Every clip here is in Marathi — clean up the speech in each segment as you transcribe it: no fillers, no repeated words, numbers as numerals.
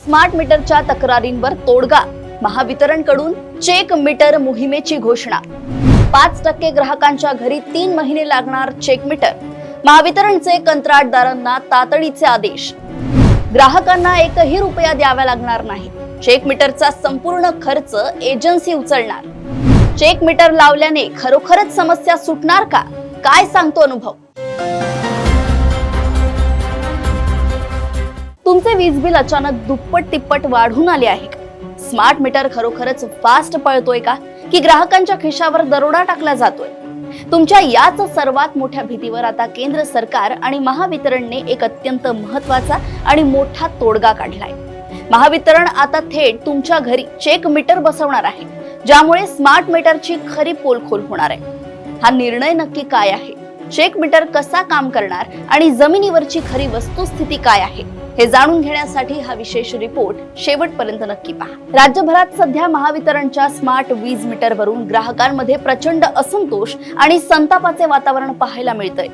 स्मार्ट मीटरच्या तक्रारींवर तोडगा, महावितरणकडून चेक मीटर मोहिमेची घोषणा। 5% ग्राहकांच्या घरी 3 महिने लागणार चेक मीटर, महावितरणचे कंत्राटदारांना तातडीचे आदेश। ग्राहकांना एकही रुपया द्यावा लागणार नाही, चेक मीटरचा संपूर्ण खर्च एजन्सी उचलणार। चेक मीटर लावल्याने खरोखरच समस्या सुटणार का, काय सांगतो अनुभव? तुमचे वीज बिल अचानक दुप्पट तिप्पट वाढून आले आहे का? स्मार्ट मीटर खरोखरच फास्ट पळतोय का, की ग्राहकांच्या खिशावर दरोडा टाकला जातोय? तुमच्या याच सर्वात मोठ्या भीतीवर आता केंद्र सरकार आणि महावितरणने एक अत्यंत महत्त्वाचा आणि मोठा तोडगा काढलाय। महावितरण आता थेट तुमच्या घरी चेक मीटर बसवणार आहे, ज्यामुळे स्मार्ट मीटरची खरी पोलखोल होणार आहे। हा निर्णय नक्की काय आहे, चेक मीटर कसा काम करणार आणि जमिनीवरची खरी वस्तुस्थिती काय आहे, हे जाणून घेण्यासाठी हा विशेष रिपोर्ट शेवटपर्यंत नक्की पहा। राज्यभरात सध्या महावितरणच्या स्मार्ट वीज मीटरवरून ग्राहकांमध्ये प्रचंड असंतोष आणि संतापाचे वातावरण पाहायला मिळतंय।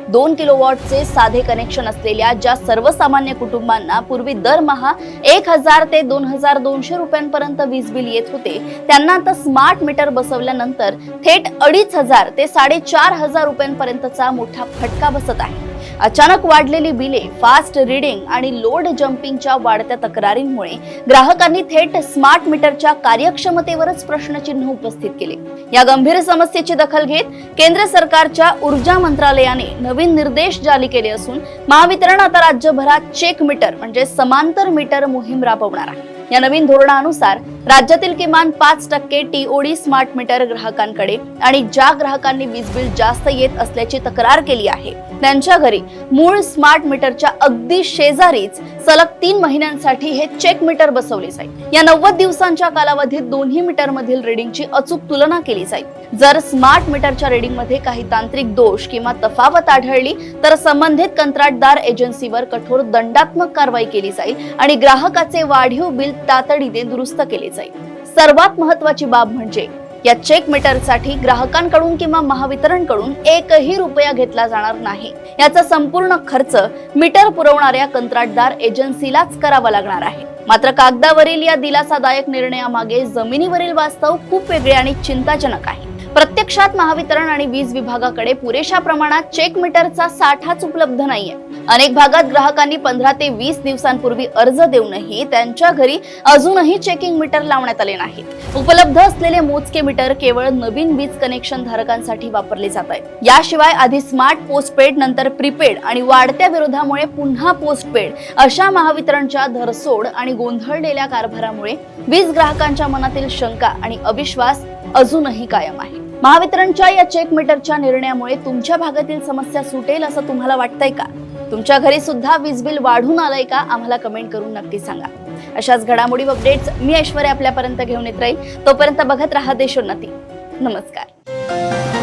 2 किलोवॉटचे साधे कनेक्शन असलेल्या ज्या सर्वसामान्य कुटुंबांना पूर्वी दरमहा 1000 ते 2200 रुपयांपर्यंत वीज बिल येत होते, त्यांना आता स्मार्ट मीटर बसवल्यानंतर थेट 2500 ते 4500 रुपयांपर्यंतचा मोठा फटका बसत आहे। अचानक वाढलेली बिले, फास्ट रीडिंग आणि लोड जम्पिंगच्या वाढत्या तक्रारींमुळे ग्राहकांनी थेट स्मार्ट मीटरच्या कार्यक्षमतेवरच प्रश्नचिन्ह उपस्थित केले। या गंभीर समस्येची दखल घेत केंद्र सरकारच्या ऊर्जा मंत्रालयाने नवीन निर्देश जारी केले असून महावितरण आता राज्यभरात चेक मीटर म्हणजे समांतर मीटर मोहीम राबवणार आहे। या नवीन धोरणानुसार राज्यातील किमान 5% टीओडी स्मार्ट मीटर ग्राहकांकडे आणि ज्या ग्राहकांनी वीज बिल जास्त येत असल्याची तक्रार केली आहे, त्यांच्या घरी मूळ स्मार्ट मीटरच्या अगदी शेजारीच सलग 3 महिन्यांसाठी हे चेक मीटर बसवले जाईल। या 90 दिवसांच्या कालावधीत दोन्ही मीटर मधील रीडिंगची अचूक तुलना केली जाईल। जर स्मार्ट मीटरच्या रीडिंग मध्ये काही तांत्रिक दोष किंवा तफावत आढळली तर संबंधित कंत्राटदार एजन्सीवर कठोर दंडात्मक कारवाई केली जाईल आणि ग्राहकाचे वाढीव बिल तातडीने दुरुस्त केले जाईल। सर्वात महत्त्वाची बाब म्हणजे या चेक मीटरसाठी ग्राहकांकडून किंवा महावितरणकडून एकही रुपया घेतला जाणार नाही। याचा संपूर्ण खर्च मीटर पुरवणाऱ्या कंत्राटदार एजन्सीलाच करावा लागणार आहे। मात्र कागदावरील या दिलासादायक निर्णयामागे जमिनीवरील वास्तव खूप वेगळे आणि चिंताजनक आहे। प्रत्यक्षात महावितरण आणि वीज विभागाकडे पुरेशा प्रमाणात चेक मीटरचा साठाच उपलब्ध नाहीये। अनेक भागात ग्राहकांनी 15 ते 20 दिवसांपूर्वी अर्ज देऊनही त्यांच्या घरी अजूनही चेकिंग मीटर लावण्यात आले नाहीत। उपलब्ध असलेले मोजके मीटर केवळ नवीन वीज कनेक्शन धारकांसाठी वापरले जात आहेत। याशिवाय आधी स्मार्ट पोस्टपेड, नंतर प्रीपेड आणि वाढत्या विरोधामुळे पुन्हा पोस्टपेड अशा महावितरणच्या धरसोड आणि गोंधळलेल्या कारभारामुळे वीज ग्राहकांच्या मनातील शंका आणि अविश्वास अजूनही कायम आहे। महावितरणच्या या चेक मीटरच्या निर्णयामुळे तुमच्या भागातील समस्या सुटेल असं तुम्हाला वाटतंय का? तुमच्या घरी सुद्धा वीज बिल वाढून आलंय का? आम्हाला कमेंट करून नक्की सांगा। अशाच घडामोडी व अपडेट्स मी ऐश्वर्या आपल्यापर्यंत घेऊन येत राहील। तोपर्यंत बघत रहा देशोन्नती। नमस्कार।